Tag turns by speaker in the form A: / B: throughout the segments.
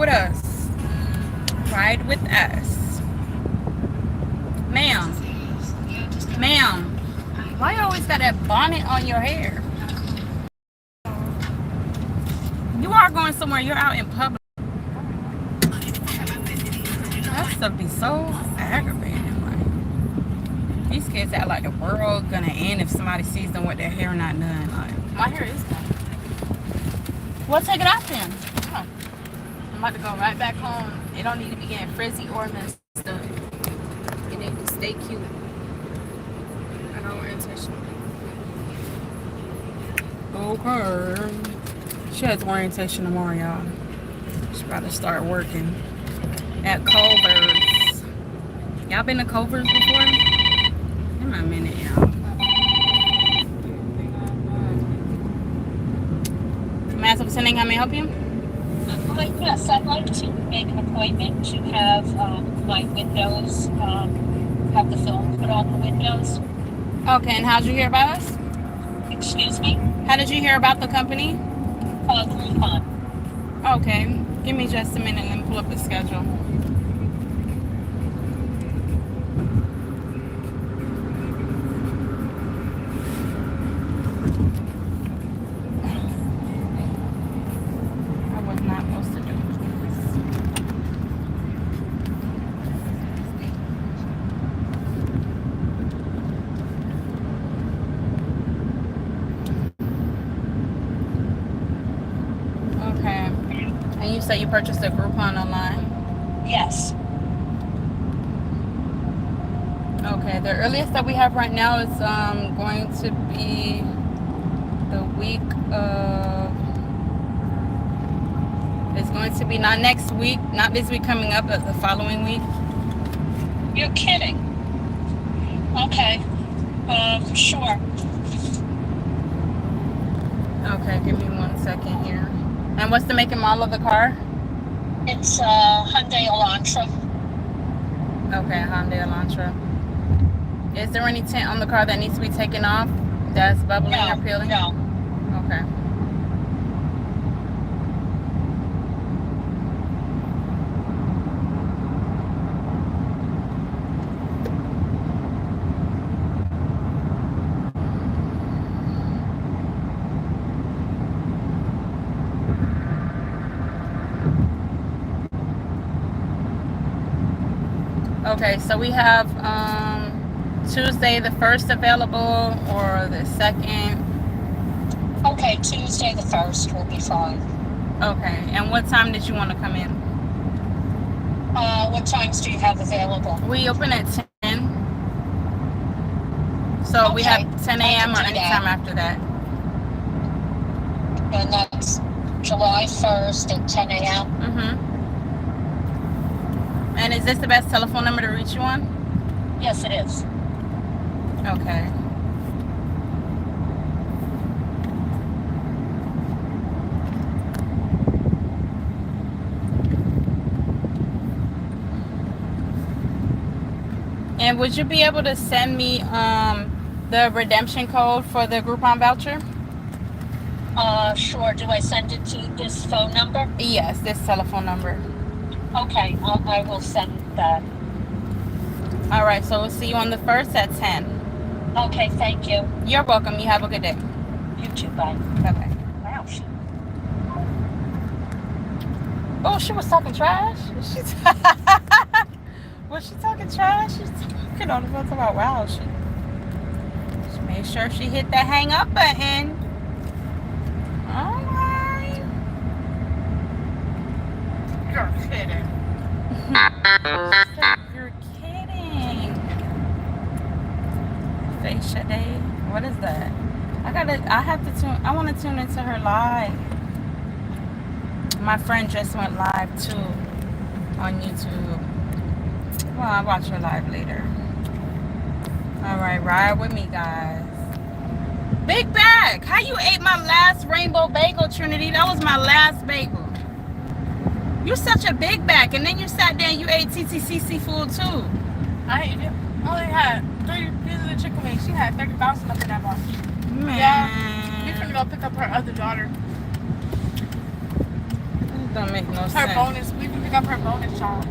A: with us. Ride with us. Ma'am. Ma'am. Why you always got that bonnet on your hair? You are going somewhere. You're out in public. That stuff be so aggravating. Like, these kids act like the world gonna end if somebody sees them with their hair not done. Like,
B: my hair is done.
A: Well, take it off then.
B: Oh. I'm about to go right back home. It don't need to be getting frizzy or messed up. And it will stay cute. I know orientation.
A: Okay. She has orientation tomorrow, y'all. She's about to start working at Culver's. Y'all been to Culver's before? Give me a minute, y'all. Master Attending, how may I help you?
C: Yes, I'd like to make an appointment to have my windows, have the film put on the windows.
A: Okay, and how'd you hear about us?
C: Excuse me?
A: How did you hear about the company?
C: Groupon.
A: Okay, give me just a minute and pull up the schedule. I was not supposed to do this. Okay, and you say you purchased a Groupon online?
C: Yes.
A: Okay, the earliest that we have right now is going to be the week of, it's going to be not next week, not this week coming up, but the following week.
C: You're kidding. Okay. Sure.
A: Okay, give me 1 second here. And what's the make and model of the car?
C: It's Hyundai Elantra.
A: Okay, Hyundai Elantra. Is there any tint on the car that needs to be taken off? That's bubbling or peeling?
C: No.
A: Okay. Okay, so we have Tuesday the 1st available or the 2nd.
C: Okay, Tuesday the 1st will be fine.
A: Okay, and what time did you want to come in?
C: What times do you have available?
A: We open at 10. So we have 10 a.m. or any time after that.
C: And that's July 1st at 10 a.m.?
A: Mm-hmm. And is this the best telephone number to reach you on?
C: Yes, it is.
A: Okay. And would you be able to send me the redemption code for the Groupon voucher?
C: Sure. Do I send it to this phone number?
A: Yes, this telephone number.
C: Okay, I will send that.
A: All right, so we'll see you on the 1st at 10.
C: Okay, thank you.
A: You're welcome. You have a good day.
C: You too, bye.
A: Bye-bye.
C: Wow.
A: Oh, she was talking trash? Was she talking trash? She's talking on the phone about, wow, she made sure she hit that hang up button. All right.
B: You're kidding.
A: You're kidding. Fascia Day. What is that? I want to tune into her live. My friend just went live too on YouTube. Well, I'll watch her live later. Alright, ride with me, guys. Big bag! How you ate my last rainbow bagel, Trinity? That was my last bagel. You're such a big bag, and then you sat there and you ate TTC seafood too.
B: I ate it. I only had 3 pieces of chicken wings. She had 30,000 up in that box.
A: Man.
B: Yeah. We finna go pick up her other daughter.
A: Don't make no
B: Her
A: sense.
B: bonus. We can pick up her bonus child.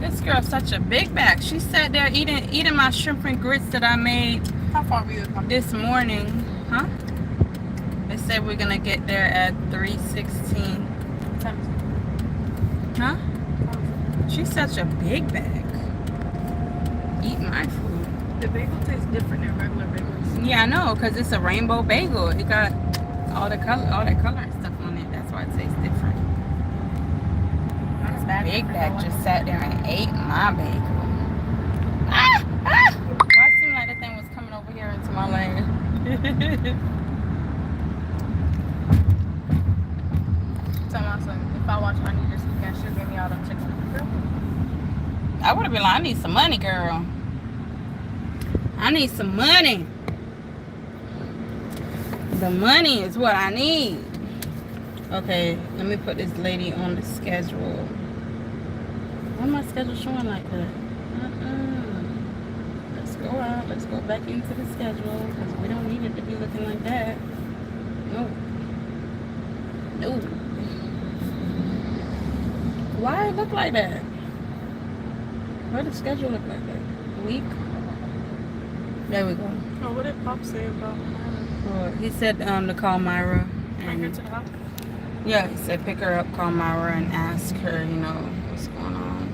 A: This girl's such a big bag. She sat there eating my shrimp and grits that I made
B: How far were you coming?
A: this morning. Huh? They said we're gonna get there at 3:16. Huh? She's such a big bag. Eat my food.
B: The bagel tastes different than regular bagels.
A: Yeah, I know, cause it's a rainbow bagel. It got all that color and stuff on it. That's why it tastes different. Big bag just sat there and ate my bagel. Ah! Ah! Why it seemed like that thing was coming over here into my lane?
B: Tell my son, if I watch Honey this weekend, she'll give me all them chicken.
A: I would have been like, I need some money, girl. I need some money. The money is what I need. Okay, let me put this lady on the schedule. Why my schedule showing like that? Let's go out. Let's go back into the schedule because we don't need it to be looking like that. No. No. Why it look like that? Why the schedule look like that? Week? There we go.
B: Oh, what did Pop say about
A: Well, he said to call Myra.
B: bring her to the house?
A: Yeah, he said pick her up, call Myra, and ask her, what's going on.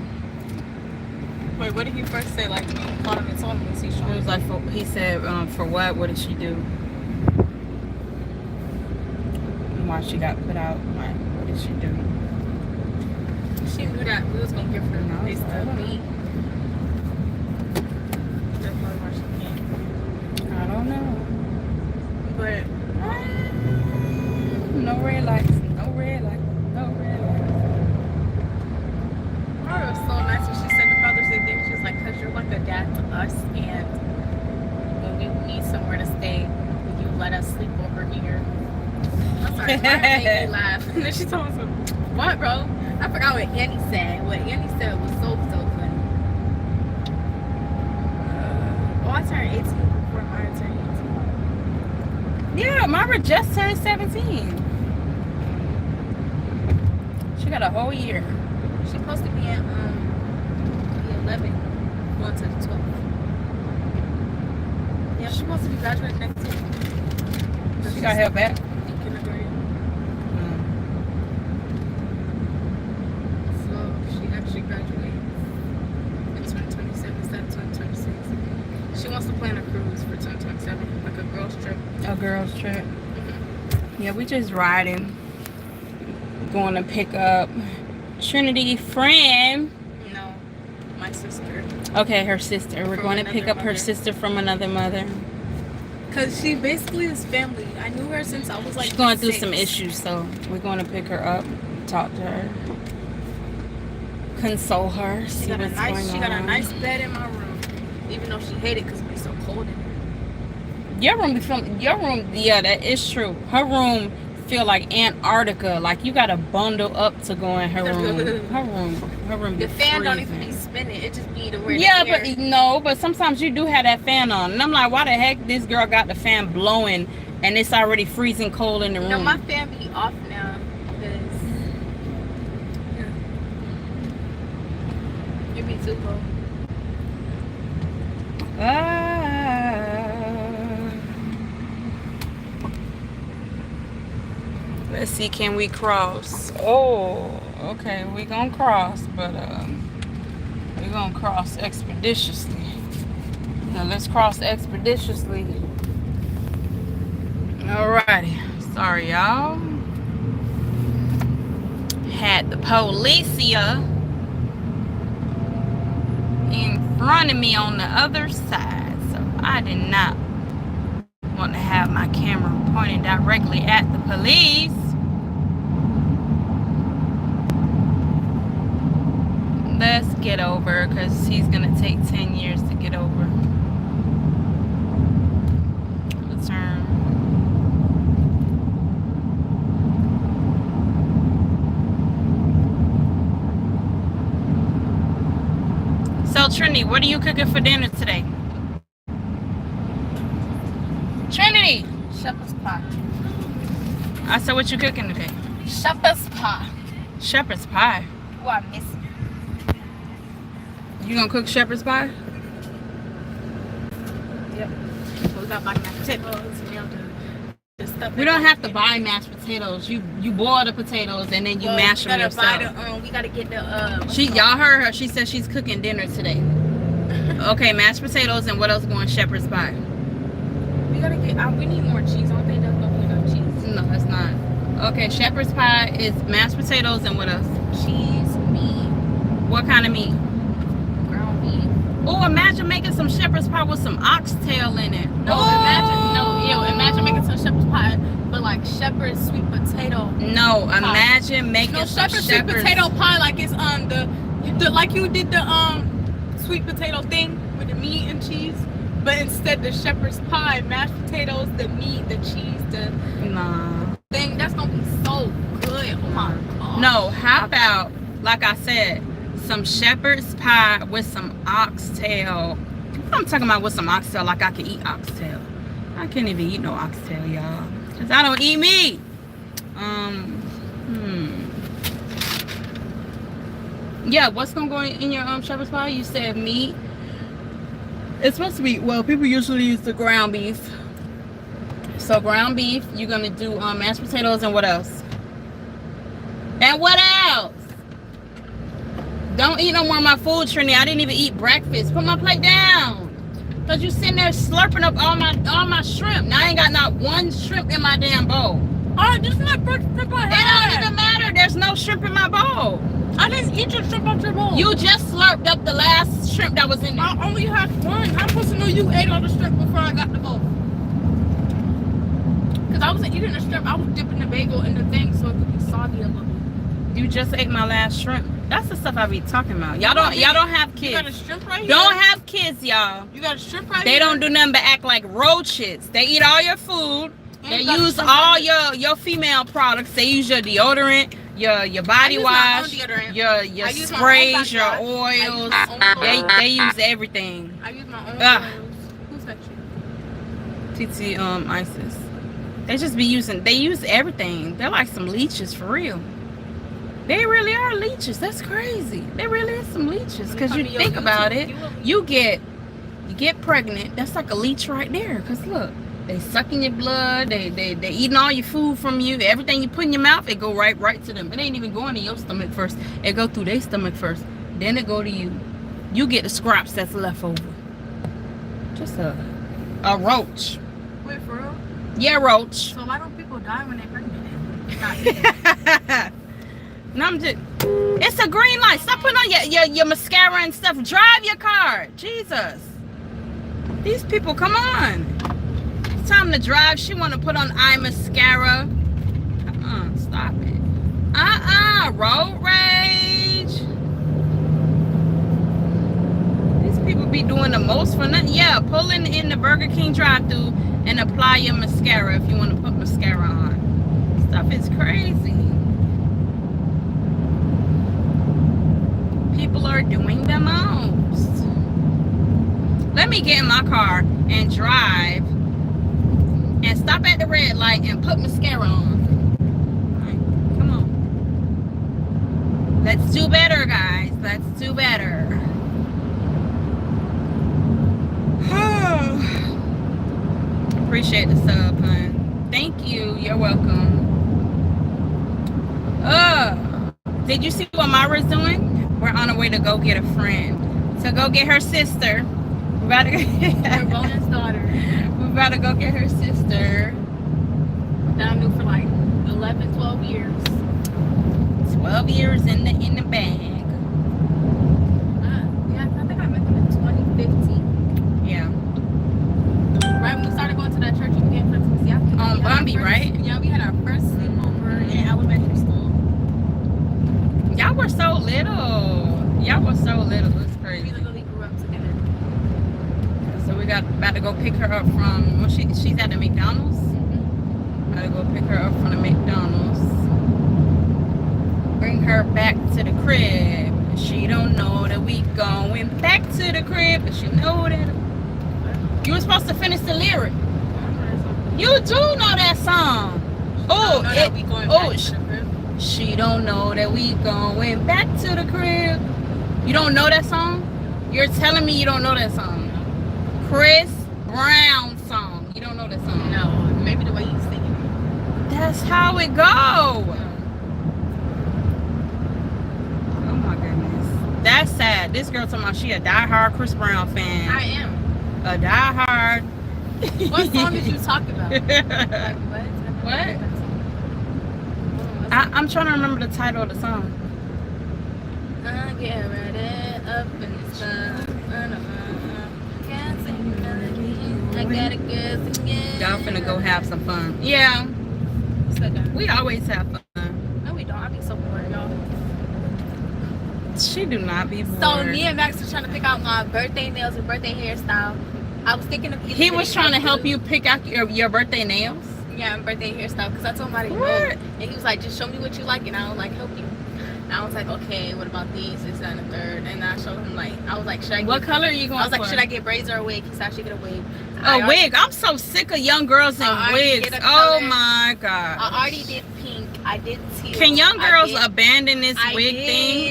B: Wait, what did he first say? Like, me called him and told him, was he
A: It
B: showing?
A: was like, he said, for what? What did she do? Why she got put out? Like, what did she do?
B: She knew that we was gonna give her
A: No,
B: a place
A: I
B: to
A: don't
B: be. That's probably why she came.
A: I don't know.
B: But
A: No red lights. No red lights. No red lights.
B: Mara was so nice when she said the Father's Day thing. She was like, "Cause you're like a dad to us, and when we need somewhere to stay, would you let us sleep over here?" I'm sorry, Mara made me laugh. And then she told us, "What, bro?" I forgot what Annie said. What Annie said was so funny. I turned 18 before Mara turned 18.
A: Yeah, Myra just turned 17. She got a whole year.
B: She's supposed to be in the 11, going to the 12. Yeah, she's supposed to be graduating next year.
A: She got held back.
B: In kindergarten. So she actually graduates in 2027 instead of 2026. She wants to plan a cruise for 2027, like a girls trip.
A: A girls trip. Yeah, we just riding. Going to pick up Trinity friend.
B: No, my sister.
A: Okay, her sister. We're
B: From
A: going to pick
B: another
A: up her
B: mother.
A: sister from another mother.
B: Cause she basically is family. I knew her since I was like.
A: She's going through
B: 6.
A: some issues, so we're going to pick her up, talk to her, console her, see
B: She got
A: what's
B: a
A: going
B: nice.
A: on.
B: She got a nice bed in my room, even though she hated because it be so cold in here.
A: Your room, yeah, that is true. Her room feel like Antarctica. Like you got to bundle up to go in her room. Her room.
B: The
A: be
B: fan don't even
A: freezing.
B: be spinning. It just be the way.
A: Yeah,
B: the air.
A: but no, but sometimes you do have that fan on, and I'm like, why the heck this girl got the fan blowing, and it's already freezing cold in the room.
B: No, my fan be off now because it be too cold.
A: Let's see, can we cross? Oh, okay, we gonna cross, but we gonna cross expeditiously. Now let's cross expeditiously. Alrighty, sorry y'all. Had the policia in front of me on the other side, so I did not want to have my camera pointed directly at the police. Let's get over, because he's gonna take 10 years to get over. The turn. So Trinity, what are you cooking for dinner today? Trinity!
B: Shepherd's pie.
A: I said, what you cooking today?
B: Shepherd's pie.
A: Shepherd's pie.
B: Oh, I miss it.
A: You gonna cook shepherd's pie?
B: Yep. We got like mashed potatoes. You know, the stuff.
A: We don't have to buy mashed potatoes. You boil the potatoes and then you mash them yourself.
B: We gotta get the
A: Y'all heard her. She said she's cooking dinner today. Okay, mashed potatoes and what else going shepherd's pie?
B: We gotta get. We need more cheese. I don't think there's gonna be enough cheese.
A: No, it's not. Okay, shepherd's pie is mashed potatoes and what else?
B: Cheese, meat.
A: What kind of meat?
B: Ground beef.
A: Oh, imagine making some shepherd's pie with some oxtail in it.
B: Imagine making some shepherd's pie, but like shepherd's sweet potato.
A: No,
B: pie.
A: Imagine making some
B: shepherd's sweet potato pie, like it's like you did the sweet potato thing with the meat and cheese, but instead the shepherd's pie, mashed potatoes, the meat, the cheese, the thing. That's gonna be so good. Oh my god.
A: No, how about, like I said, some shepherd's pie with some oxtail. I'm talking about with some oxtail, like I can eat oxtail. I can't even eat no oxtail, y'all, because I don't eat meat. Yeah, what's gonna go in your shepherd's pie? You said meat. It's supposed to be, well, people usually use the ground beef. So ground beef, you're gonna do mashed potatoes and what else? And what else? Don't eat no more of my food, Trini. I didn't even eat breakfast. Put my plate down. Cause you sitting there slurping up all my shrimp. Now I ain't got not one shrimp in my damn bowl.
B: Alright, this is my first shrimp I
A: It
B: had.
A: don't even matter. There's no shrimp in my bowl.
B: I didn't eat your shrimp out your bowl.
A: You just slurped up the last shrimp that was in there.
B: I only had one. I'm supposed to know you ate all the shrimp before I got the bowl. Cause I wasn't eating the shrimp. I was dipping the bagel in the thing so it could be soggy a little.
A: You just ate my last shrimp. That's the stuff I be talking about. Y'all don't have kids.
B: You got a shrimp right here?
A: Don't have kids, y'all.
B: You got a shrimp right
A: They
B: here?
A: don't do nothing but act like roaches. They eat all your food. They use all your female products. They use your deodorant, your body wash, your sprays, your oils. They use everything.
B: I use my own
A: Ugh.
B: oils. Who's that you?
A: TT Isis. They just be using. They use everything. They're like some leeches for real. They really are leeches. That's crazy. They really is some leeches. Because you think about it, you get pregnant. That's like a leech right there. Because look, they sucking your blood. They eating all your food from you. Everything you put in your mouth, it go right to them. It ain't even going to your stomach first. It go through their stomach first. Then it go to you. You get the scraps that's left over. Just a roach.
B: Wait, for real?
A: Yeah, roach.
B: So why don't people die when they're pregnant?
A: No, I'm just, it's a green light. Stop putting on your mascara and stuff. Drive your car. Jesus. These people, come on. It's time to drive. She want to put on eye mascara. Stop it. Road rage. These people be doing the most for nothing. Yeah, pull in the Burger King drive-thru and apply your mascara if you want to put mascara on. Stuff is crazy. People are doing the most. Let me get in my car and drive and stop at the red light and put mascara on. Right, come on. Let's do better, guys. Let's do better. Appreciate the sub, hun. Thank you. You're welcome. Did you see what Myra's doing? We're on our way to go get a friend. To go get her sister. We about to go
B: Her bonus daughter.
A: We about to go get her sister.
B: That I knew for like 11, 12 years.
A: 12 years in the bag.
B: Yeah, I think I met them in 2015.
A: Yeah.
B: Right when we started going to that church you became friends with.
A: Bumby, right?
B: Yeah, we had our first sleepover in elementary school.
A: Y'all were so little. Y'all were so little. It's crazy.
B: We literally grew up together.
A: So we about to go pick her up from, well, she's at the McDonald's. Gotta go pick her up from the McDonald's. Bring her back to the crib. She don't know that we going back to the crib, but she know that. You were supposed to finish the lyric. You do know that song.
B: We going back to the crib.
A: She don't know that we going back to the crib. You don't know that song? You're telling me you don't know that song. Chris Brown song. You don't know that song?
B: No, maybe the way you sing it.
A: That's how it go. Oh my goodness. That's sad. This girl talking about she a diehard Chris Brown fan.
B: I am.
A: A diehard.
B: What song did you talk about? Like what?
A: What? I'm trying to remember the title of the song.
B: I get ready up in the sun. Can't sing melody. I gotta go again.
A: Y'all finna go have some fun. Yeah,
B: So done.
A: we always have fun.
B: No, we don't. I be so bored, y'all.
A: She do not be bored.
B: So me and Max was trying to pick out my birthday nails and birthday hairstyle. I was thinking of
A: He was trying to help you pick out your birthday nails.
B: Yeah, and birthday hairstyle because I told him I didn't know.
A: What?
B: And he was like, just show me what you like and I'll like help you. And I was like, okay, what about these? This, that, and the third. And I showed him like, I was like, should I
A: What
B: get,
A: color are you going
B: I was like,
A: for?
B: should I get braids or a wig? He said I should get a wig.
A: A wig. I'm so sick of young girls in
B: I already
A: wigs.
B: did a
A: Oh
B: color.
A: my
B: I
A: god.
B: already did pink. I did teal.
A: Can young
B: I
A: girls
B: did-
A: abandon this
B: I
A: wig
B: did,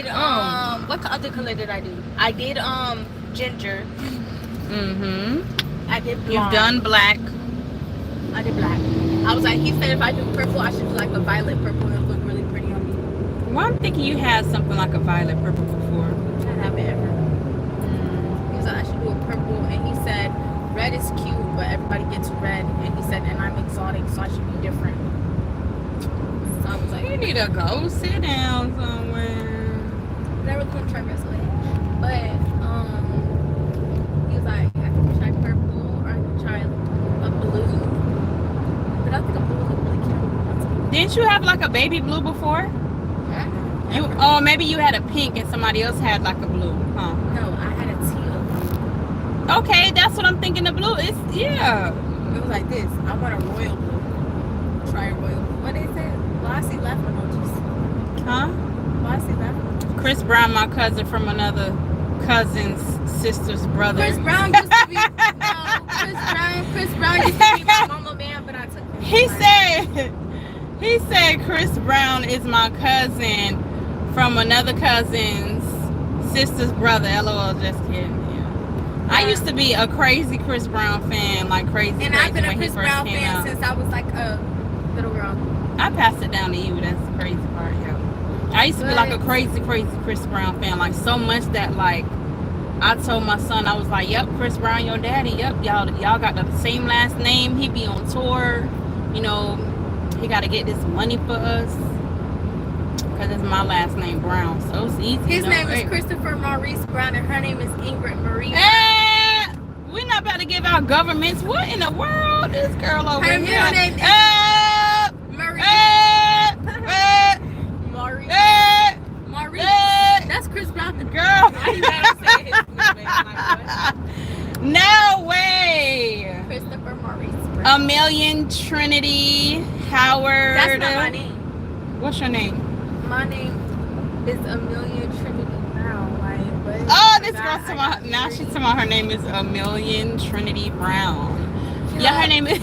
A: thing? Oh.
B: what other color did I do? I did ginger.
A: Mhm.
B: I did blonde.
A: You've done black.
B: I did black. I was like, he said if I do purple, I should do like a violet purple. It'll look really pretty on me.
A: Well, I'm thinking you had something like a violet purple before.
B: I haven't ever. He said I should do a purple, and he said red is cute, but everybody gets red. And he said, and I'm exotic, so I should be different. So I was like,
A: You need to go sit down somewhere.
B: never going to try rest away. But he was like, I could try purple or I could try a blue. But I think a blue would look really cute.
A: Didn't you have like a baby blue before? You maybe you had a pink and somebody else had like a blue, huh?
B: No, I had a teal.
A: Okay, that's what I'm thinking. The blue is yeah.
B: It was like this. I want a royal blue. Try a royal blue. What they say? Well, I see left emojis.
A: Huh?
B: Well, I see left emojis.
A: Chris Brown, my cousin from another cousin's sister's brother.
B: Chris Brown used to be Chris Brown used to be my mama man, but I took him.
A: He said Chris Brown is my cousin from another cousin's sister's brother. LOL, just kidding. Yeah. I used to be a crazy Chris Brown fan, like crazy.
B: And I've been a
A: when he
B: Chris
A: first
B: Brown
A: came
B: fan
A: out.
B: since I was like a little girl.
A: I passed it down to you. That's the crazy part, yeah. I used to be like a crazy Chris Brown fan, like so much that like I told my son, I was like, "Yep, Chris Brown, your daddy. Yep, y'all got the same last name. He be on tour, you know. He got to get this money for us because it's my last name Brown, so it's easy.
B: His name is
A: Hey.
B: Christopher Maurice Brown, and her name is Ingrid Marie.
A: We're not about to give out governments. What in the world? This girl over
B: Her
A: here.
B: middle name is Marie. Maurice. Maurice. That's Chris Brown. The
A: Girl.
B: Why you gotta say his name? Like,
A: No way.
B: what? Christopher Maurice Brown.
A: A Million Trinity Howard.
B: That's not my name.
A: What's your name?
B: My name is Amelia Trinity Brown. Like, what?
A: Oh, this girl's talking about, now she's talking about her name is A Million Trinity Brown. Yeah, her name is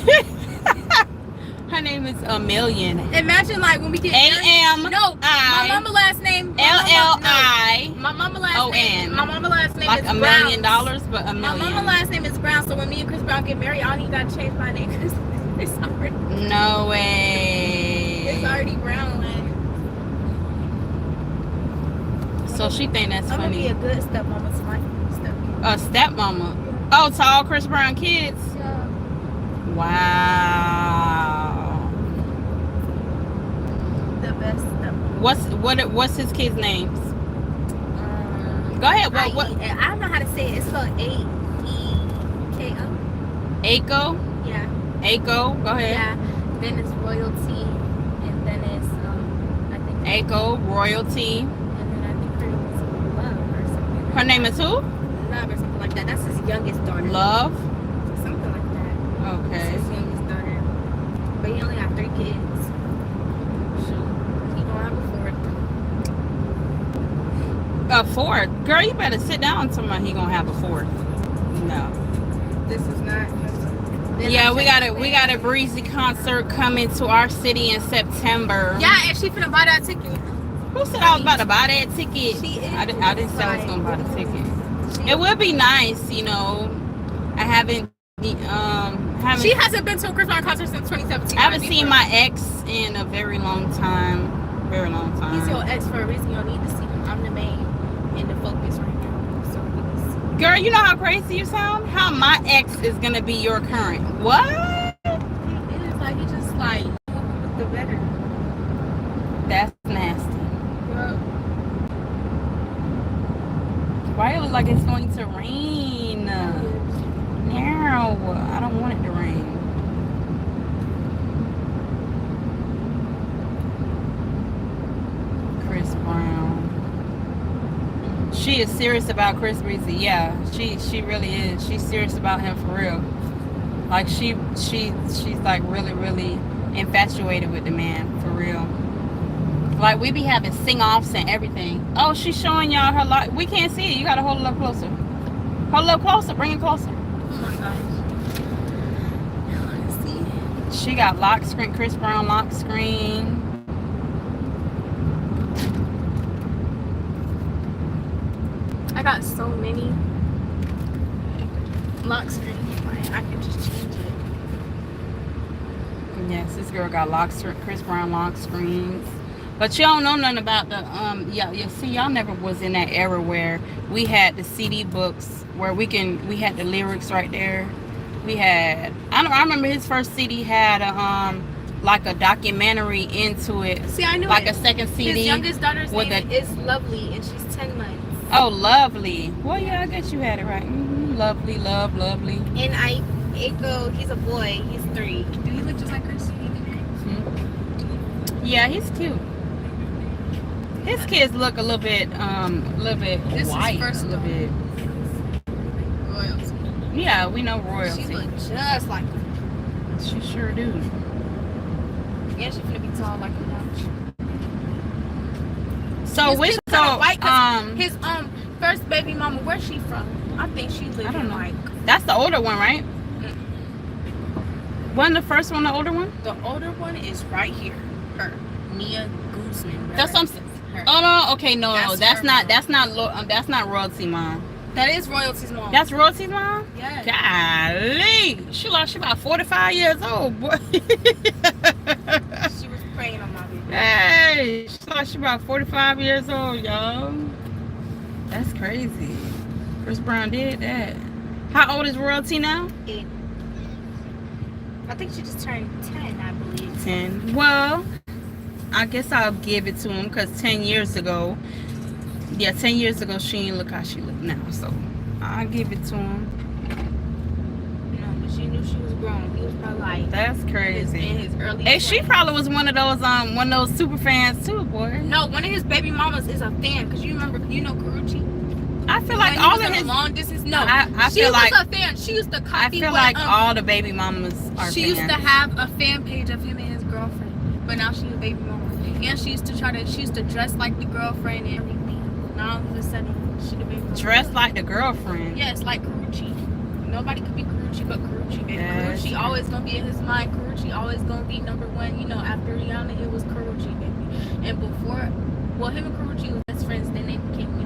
A: her name is A Million.
B: Imagine like when we get married.
A: A-M-I.
B: No, my mama last name.
A: L-L-I.
B: My mama last
A: O-N.
B: name. My mama last name
A: Like
B: is
A: $1
B: Brown.
A: million, but a
B: My
A: million.
B: mama last name is Brown. So when me and Chris Brown get married, I don't even gotta change my name because it's already.
A: No way.
B: It's already Brown. Like,
A: So she think that's
B: I'm gonna be
A: funny.
B: a good stepmama to my stepmama.
A: A stepmama. Oh, to all Chris Brown kids.
B: Yeah.
A: Wow.
B: The best stepmama.
A: What's his kids' names? Go ahead. What?
B: I don't know how to say it. It's spelled A-E-K-O.
A: Aiko.
B: Yeah.
A: Aiko. Go ahead.
B: Yeah. Then it's royalty, and then it's I think.
A: Aiko Royalty.
B: And then I think her name is Love or something.
A: Her name is who?
B: Love or something like that. That's his youngest daughter.
A: Love.
B: Something like that. That's
A: Okay.
B: his youngest daughter. But he only got 3 kids. Shoot. He gonna have a 4th.
A: A 4th. Girl, you better sit down. Somebody he gonna have a 4th. No.
B: This is not.
A: Yeah, we got a Breezy concert coming to our city in September.
B: Yeah, and she finna buy that ticket.
A: Who said I was about to buy that ticket?
B: She is.
A: I didn't say I was gonna buy the ticket. It would be nice, you know. I haven't
B: She hasn't been to a Chris Brown concert since 2017.
A: I haven't seen my ex in a very long time. Very long time.
B: He's your ex for a reason. You don't need to see him. I'm the main in the focus right now. So please.
A: Girl, you know how crazy you sound? How my ex is gonna be your current. What?
B: It is like you just like the better.
A: That's nasty.
B: Well,
A: Why it look like it's going to rain? No, I don't want it to rain. Chris Brown. She is serious about Chris Breezy. Yeah, she really is. She's serious about him for real. Like she's like really infatuated with the man for real. Like we be having sing-offs and everything. Oh, she's showing y'all her lock. We can't see it. You gotta hold it up closer. Hold it up closer. Bring it closer.
B: oh my gosh. Let's see.
A: She got lock screen. Chris Brown lock screen.
B: I got so many lock screens. Like, I can just change it.
A: Yes, this girl got Chris Brown lock screens. But you don't know nothing about the yeah. See, y'all never was in that era where we had the CD books where we had the lyrics right there. We had I remember his first CD had like a documentary into it.
B: See, I knew
A: like
B: it.
A: a second CD.
B: His youngest daughter's
A: with
B: name is Lovely, and she's 10 months.
A: Oh, Lovely. Well, yeah, I guess you had it right. Lovely.
B: And Aiko, he's a boy. He's 3. Do he look just like Chris?
A: Yeah, he's cute. His kids look a little bit
B: This
A: white.
B: is first
A: a little bit.
B: Royalty.
A: Yeah, we know royalty.
B: She look just like him.
A: She sure do.
B: Yeah, she's gonna be tall like him now.
A: So
B: His
A: which
B: kids
A: so
B: kinda white 'cause his first baby mama, where's she from? I think she lived
A: I don't
B: in
A: know.
B: like
A: That's the older one, right? Wasn't the first one the older one?
B: the older one is right here. Her Nia Guzman.
A: That's what I'm saying. Oh no, okay, no, that's not royalty, mom.
B: That is royalty's mom.
A: That's royalty's mom.
B: yes.
A: Golly, she about 45 years old, boy.
B: She was praying on my baby.
A: Hey, she about 45 years old, y'all. That's crazy. Chris Brown did that. How old is royalty now?
B: 8. I think she just turned 10, I believe.
A: 10. Well, I guess I'll give it to him because 10 years ago, she didn't look how she look now. So I'll give it to him.
B: No, but she knew she was grown. He was probably like
A: That's crazy.
B: in his early.
A: And she
B: 20s.
A: probably was one of those super fans too, boy.
B: No, one of his baby mamas is a fan because you know Karuchi.
A: I feel like
B: When he
A: all
B: was
A: of
B: on
A: his.
B: a long distance. No,
A: I
B: she
A: feel
B: was
A: like
B: a fan. She used to copy.
A: I feel
B: what,
A: like all the baby mamas are
B: She
A: fans.
B: used to have a fan page of him and his girlfriend, but now she's a baby mama. And she used to dress like the girlfriend and everything. Now all of a sudden, she the baby mama.
A: Dressed like the girlfriend.
B: Yes, like Karuchi. Nobody could be Karuchi but Karuchi, baby.
A: Yes.
B: Karuchi always gonna be in his mind. Karuchi always gonna be number one. You know, after Rihanna, it was Karuchi, baby. And before, well, him and Karuchi were best friends. Then they became,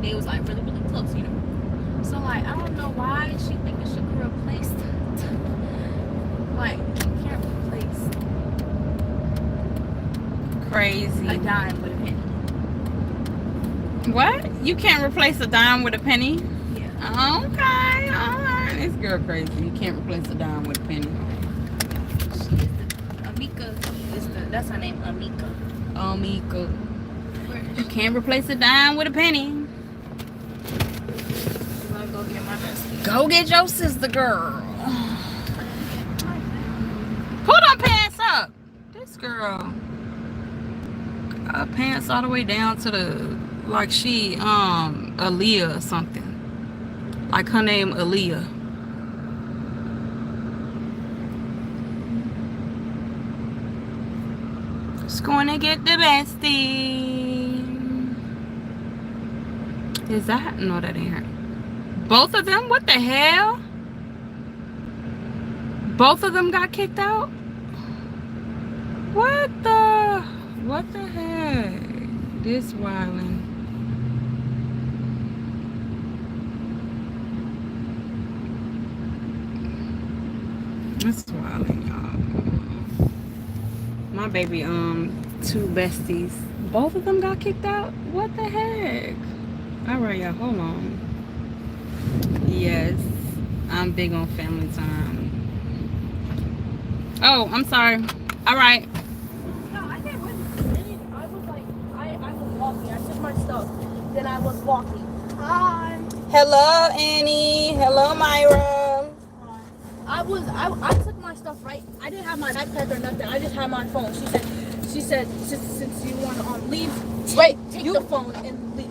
B: they was like really close, So like, I don't know why she thinking she could replace like, you can't replace
A: Crazy.
B: a dime with a penny.
A: What? You can't replace a dime with a penny?
B: Yeah.
A: Okay, alright. This girl crazy. You can't replace a dime with a penny.
B: She is Amika that's her name, Amika.
A: Mika.
B: Where is
A: You
B: she?
A: can't replace a dime with a penny.
B: I'm gonna go get my bestie.
A: Go get your sister, girl. Pull them pants up. This girl. Pants all the way down to like she, Aaliyah or something. Like her name, Aaliyah. Just going to get the bestie. Is that? No, that ain't her. Both of them? What the hell? Both of them got kicked out? What the heck? This wildin'. That's wildin', y'all. My baby, two besties. Both of them got kicked out? What the heck? Alright, y'all, hold on. Yes, I'm big on family time. Oh, I'm sorry. Alright.
D: No, I didn't win. I was like, I was walking. I took my stuff. Then I was walking. Hi.
A: Hello, Annie. Hello, Myra.
D: I took my stuff, right? I didn't have my iPad or nothing. I just had my phone. She said, since you want to leave, take the phone and leave.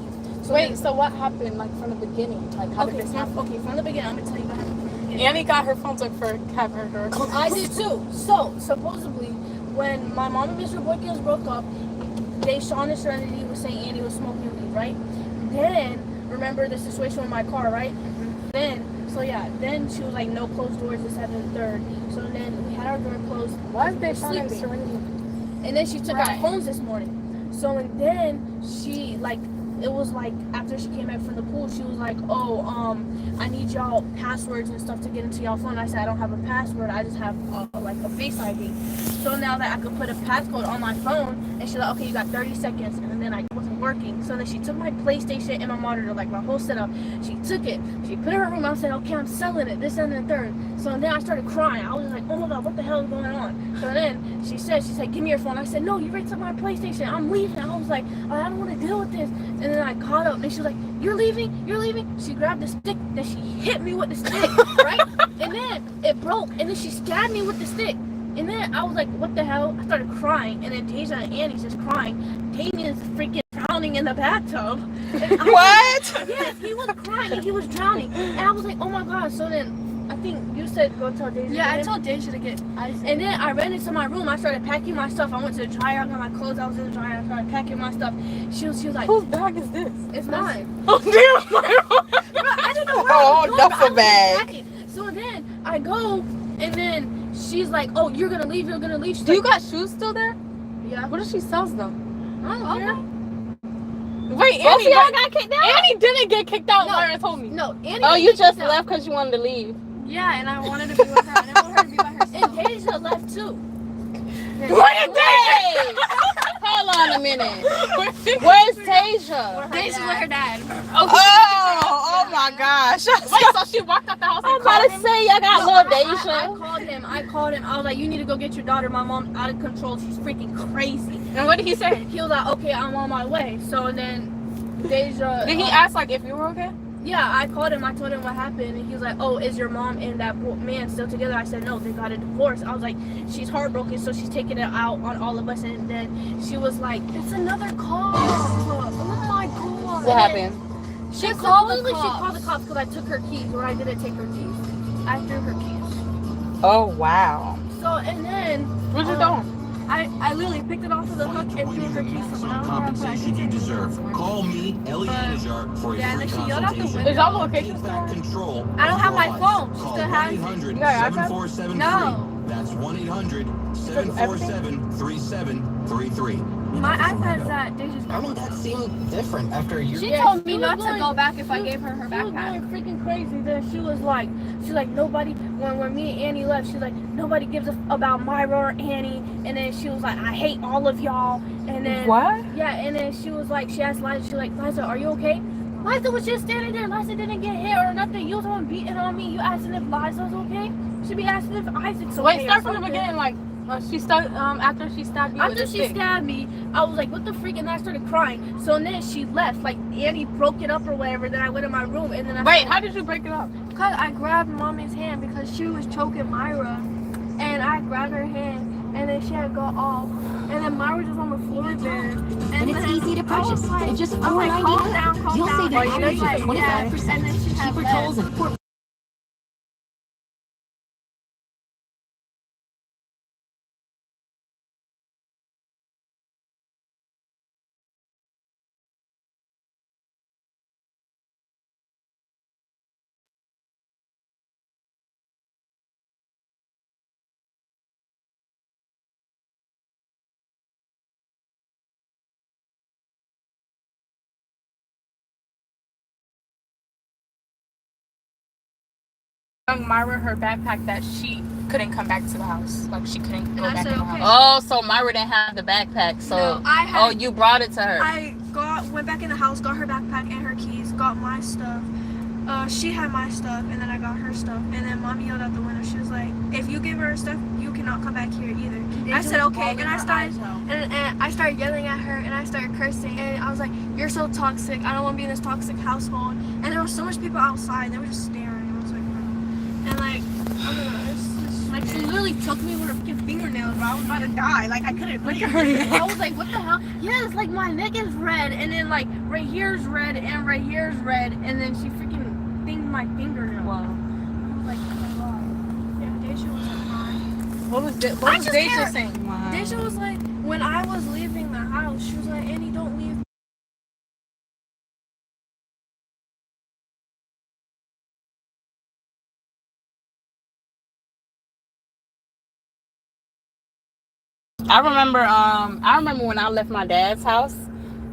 D: So
B: what happened, like, from the beginning? Like, how did this happen?
D: Okay, from the beginning, I'm going to tell you what happened from the beginning.
B: Annie got her phone took for having her door closed.
D: I did too. So, supposedly, when my mom and Mr. Boykins broke up, Sean and Serenity was saying Annie was smoking weed, right? Then, remember the situation with my car, right? Then she was like, no closed doors, this, that, and the third. So then we had our door closed.
B: Why is they
D: sleeping?
B: Serenity?
D: And then she took our phones this morning. So and then she like, it was like after she came back from the pool, she was like, oh, I need y'all passwords and stuff to get into y'all phone. I said I don't have a password. I just have like a Face ID. So now that I could put a passcode on my phone, and she's like, okay, you got 30 seconds. And then I wasn't working. So then she took my PlayStation and my monitor, like my whole setup. She took it. She put it in her room. I said, okay, I'm selling it. This and the third. So then I started crying. I was like, oh my God, what the hell is going on? So then she said, give me your phone. I said, no, you already took my PlayStation. I'm leaving. I was like, I don't want to deal with this. And then I caught up, and she was like, you're leaving? You're leaving? She grabbed the stick, then she hit me with the stick, right? And then it broke, and then she stabbed me with the stick. And then I was like, what the hell? I started crying, and then Deja and Annie's just crying. Damien's freaking drowning in the bathtub.
A: What?
D: Yes, he was crying, and he was drowning. And I was like, oh my God. So then I think you said go tell Deja.
B: Yeah, I told Deja to get ice.
D: And then I ran into my room. I started packing my stuff. I went to the dryer. I got my clothes. I was in the dryer. I started packing my stuff. She was like,
B: whose bag is this?
D: it's mine.
A: Oh, damn.
D: Bro, I don't know where I
A: Oh,
D: was going,
A: duffel
D: but I was
A: bag.
D: packing. So then I go, and then she's like, oh, you're gonna leave. You're gonna leave. She's
B: Do you
D: like,
B: got shoes still there?
D: yeah.
B: What if she sells them?
D: I don't care.
B: Wait,
A: Both of
B: Annie
A: y'all got kicked out?
B: Annie didn't get kicked out.
D: No.
B: Myra told me.
D: No, Annie.
A: Oh,
D: didn't
A: you
D: get
A: just
D: kicked out.
A: left because you wanted to leave.
B: Yeah, and I wanted to be with her. I didn't want her to be by herself.
D: And Deja left too.
A: Where is Deja? Hold on a minute. Where's Deja?
B: Deja's with her dad.
A: Oh my gosh.
B: Wait, so she walked out the house
A: I'm
B: and
A: about
B: called
A: to
B: him?
A: say, y'all got
D: No,
A: little
D: I
A: Deja.
D: called him. I was like, you need to go get your daughter. My mom's out of control. She's freaking crazy.
B: And what did he say?
D: He was like, okay, I'm on my way. So then Deja.
B: Did he ask, like, if you were okay?
D: Yeah, I called him. I told him what happened, and he was like, "Oh, is your mom and that man still together?" I said, "No, they got a divorce." I was like, "She's heartbroken, so she's taking it out on all of us." And then she was like, "It's another call." Oh my God!
A: What happened?
D: She called the cops because I took her keys, or I didn't take her keys. I threw her keys.
A: Oh, wow.
D: So and then
B: What you doing?
D: I literally picked it off of the hook and threw her keys.
E: Some compensation you deserve. Call me, Ellie Anajar, for a
D: Yeah, and
E: free
D: then she yelled out the
E: consultation.
D: window.
B: Is y'all location
E: Take back
B: still?
E: control.
D: I don't have my
E: of your life.
D: phone. She
E: Call
D: still has it.
E: 1-800-747-FREE.
B: You got your iPad?
D: No.
E: That's 1-800-747-3733.
D: My iPad's at Deja's.
F: How would that seem different after a year?
D: She
B: Yeah,
D: told
B: she
D: me
B: was
D: not to
B: going-
D: go back if I
B: she-
D: gave her her
B: she was
D: backpack.
B: going
D: Freaking crazy. Then she was like nobody. When me and Annie left, she's like nobody gives a about Myra or Annie. And then she was like, I hate all of y'all. And then
A: What?
D: yeah, and then she was like, she asked Liza, she was like, Liza, are you okay? Liza was just standing there. Liza didn't get hit or nothing. You was the one beating on me. You asking if Liza was okay? You should be asking if Isaac's okay.
B: Wait,
D: or
B: start from the
D: something.
B: beginning. Like, she started, after she stabbed you with
D: After
B: the
D: she
B: stick.
D: stabbed me, I was like, what the freak? And I started crying. So then she left. Like, Annie broke it up or whatever. Then I went in my room. And then I
B: Wait, how did you break it up?
D: Because I grabbed Mommy's hand because she was choking Myra. And I grabbed her hand. And then she had to go off. And then Myra was on the floor there.
G: And it's easy to purchase. It's just
D: I was like, calm
G: $4.99.
D: down, calm
G: You'll
D: down.
G: save
D: And
G: an
D: she
G: average
D: was
G: of
D: like, yeah.
G: 25%.
D: And then she had
G: Cheaper
D: left.
G: tolls and
B: Myra her backpack that she couldn't come back to the house. Like she couldn't go
D: I
B: back
D: said,
B: in the
D: okay.
B: house. Oh, so Myra didn't have the backpack. So
D: No, I had-
B: you brought it to her.
D: I went back in the house, got her backpack and her keys, got my stuff. She had my stuff, and then I got her stuff. And then Mommy yelled out the window. She was like, "If you give her her stuff, you cannot come back here either." I said, "Okay," and I started yelling at her, and I started cursing, and I was like, "You're so toxic. I don't want to be in this toxic household." And there were so much people outside. They were just staring. I was like, and like, I don't know, it's
H: Like she literally choked me with her freaking fingernails, bro. I was about to die. Like I couldn't breathe. I was like, what the hell? Yes, like my neck is red, and then like right here's red, and right here's red, and then she freaking dinged my fingernail.
B: Wow.
H: I was like, oh my god.
D: yeah, Deja was like, "Hi."
B: What was
D: I just
B: Deja
D: can't-
B: saying?
A: Wow.
D: Deja was like, when I was leaving the house, she was like, "Annie, don't leave."
A: I remember when I left my dad's house,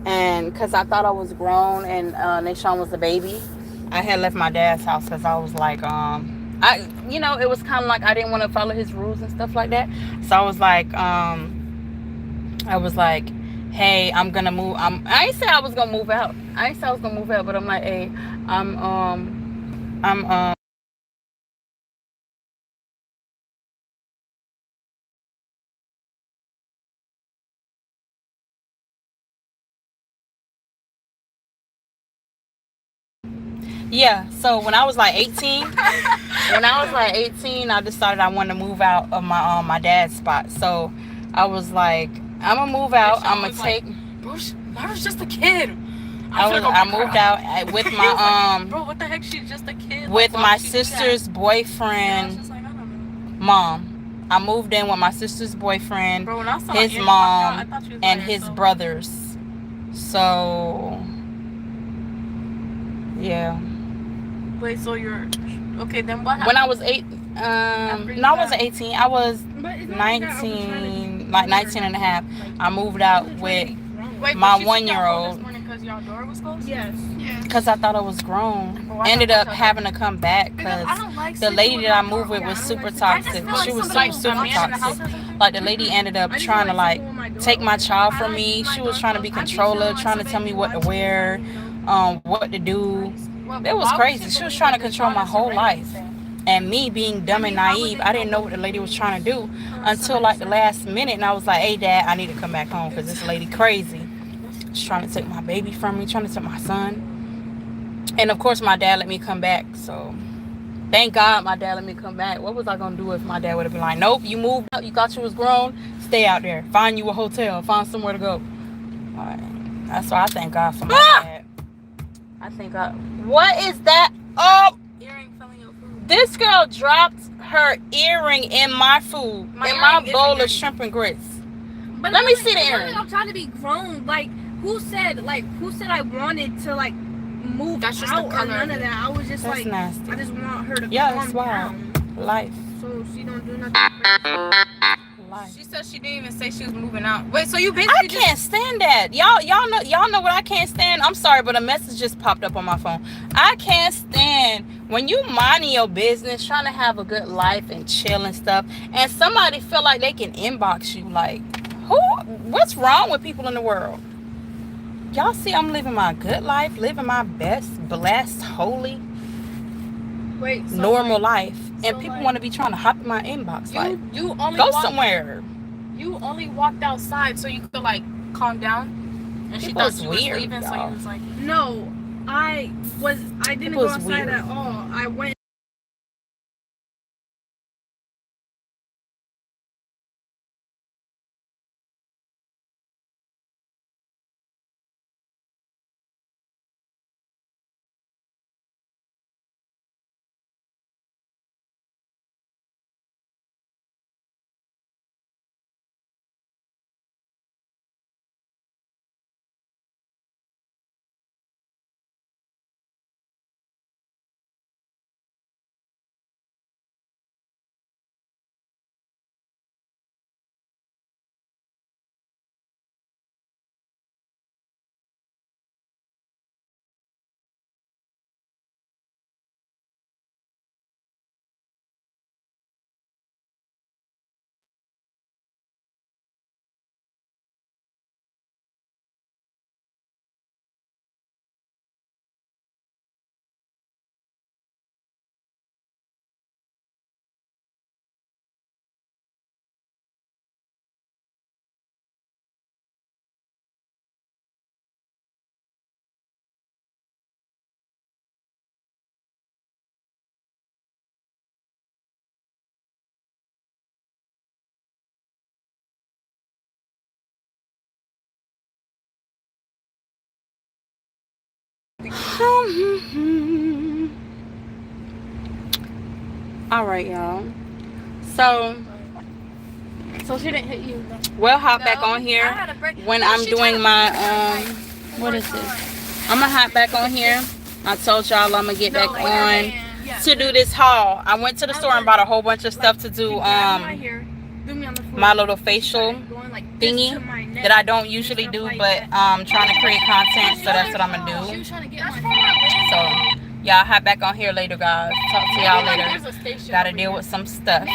A: and because I thought I was grown and Nashawn was a baby, I had left my dad's house because I was like, it was kind of like I didn't want to follow his rules and stuff like that. So I was like, hey, I'm gonna move. I ain't say I was gonna move out. I ain't say I was gonna move out, but I'm like, hey, I'm yeah. So when I was like 18, I decided I wanted to move out of my dad's spot. So I was like, I'm gonna move out. I'm gonna take.
B: Bro, Myra's just a kid.
A: I moved out with my
B: Bro, what the heck? She's just a kid.
A: with
B: Like, why
A: my
B: would she do that?
A: sister's
B: And I was
A: boyfriend
B: just like, I don't know.
A: mom. I moved in with my sister's boyfriend,
B: Bro, when I saw
A: his
B: Annie walk out, I
A: mom,
B: thought she was by
A: and his
B: herself.
A: brothers. So yeah.
B: Wait, so you're okay? Then what happened?
A: When I was no, I wasn't 18. I was
H: But it's not like that. I was trying to
A: 19,
H: be
A: like
H: grown or
A: 19 and a
H: nothing.
A: half.
H: Like,
A: I moved
H: I
A: out
H: wasn't trying
A: with
H: to be grown.
B: Wait,
A: my
B: but she took y'all home
A: 1-year-old.
B: this morning because y'all door was closed.
H: Yes.
A: Because I thought I was grown.
B: Well, I
A: Ended
B: thought
A: up
B: so.
A: having to come back
D: Because I
A: because
D: don't like
A: the
D: sleeping
A: lady
D: with
A: that I
D: my
A: moved with
D: door.
A: was
H: I don't
A: super
H: like sleeping.
A: toxic.
D: I just feel
A: She
D: like
A: was
D: somebody
A: super
D: will
B: A man in the house
A: toxic.
B: or something?
A: Like the lady ended up
H: I just
A: trying to
H: don't
A: like
H: sleeping with my door
A: take my
H: open.
A: child
D: I
A: from
D: like
A: me.
D: my
A: She was
D: door
A: trying to be
D: closed. I be
A: controller,
D: feeling like
A: trying to tell
D: somebody
A: me
D: be
A: what to
D: watching
A: wear,
D: me, you know?
A: what to do.
B: Well,
A: It was
B: why would
A: crazy.
B: she
A: She was
B: believe
A: trying to
B: that this
A: control my
B: daughter's
A: whole
B: already
A: life.
B: insane?
A: And me being dumb and
D: I
A: naive,
D: wouldn't
A: I didn't know
D: know
A: what the lady was
D: what
A: trying to do until
D: somebody
A: like the
D: said.
A: last minute. And I was like, hey, Dad, I need to come back home because this lady crazy. She's trying to take my baby from me, trying to take my son. And of course, my dad let me come back. So thank God my dad let me come back. What was I going to do if my dad would have been like, nope, you moved out. You thought you was grown. Stay out there. Find you a hotel. Find somewhere to go. All right. That's why I thank God for my dad. I thank God. What is that? Oh,
B: Earring fell in your food.
A: this girl dropped her earring in my food, in my
B: earring
A: bowl
B: isn't
A: of
B: dirty.
A: shrimp and grits.
H: But
A: Let
H: I'm
A: me
H: like,
A: see the
H: it's not
A: earring.
H: like I'm trying to be grown. Like who said I wanted to like move
B: That's just
H: out
B: the
H: or
B: color
H: none
B: of
H: of
B: it.
H: that. I was just
A: That's
H: like
A: nasty.
H: I just want her to
A: Yeah,
H: calm
A: it's wild.
H: down
A: Life.
H: so she don't do nothing.
A: Life.
B: She said she didn't even say she was moving out. Wait, so you
A: I
B: basically
A: can't stand that. Y'all know what I can't stand. I'm sorry, but a message just popped up on my phone. I can't stand when you minding your business, trying to have a good life and chill and stuff, and somebody feel like they can inbox you. Like, what's wrong with people in the world? Y'all see I'm living my good life, living my best, blessed, holy,
B: wait, so
A: normal
B: like,
A: life. And people want to be trying to hop in my inbox. Like,
B: you only
A: go
B: walked,
A: somewhere.
B: You only walked outside so you could like calm down. And she
A: People
B: thought
A: is
B: she was
A: weird,
B: leaving, so
A: y'all.
B: you was like,
H: No, I didn't
A: People
H: go
A: is
H: outside
A: weird.
H: at all. I went
A: All right, y'all. So
D: So she didn't hit you.
A: we'll hop back on here when I'm doing my what is this? I'm gonna hop back on here. I told y'all I'm gonna get back on to do this haul. I went to the store and bought a whole bunch of stuff to do my little facial thingy that I don't usually do, but trying to create content, so that's what I'm gonna do. So y'all hop back on here later, guys. Talk to y'all later. Gotta deal with some stuff.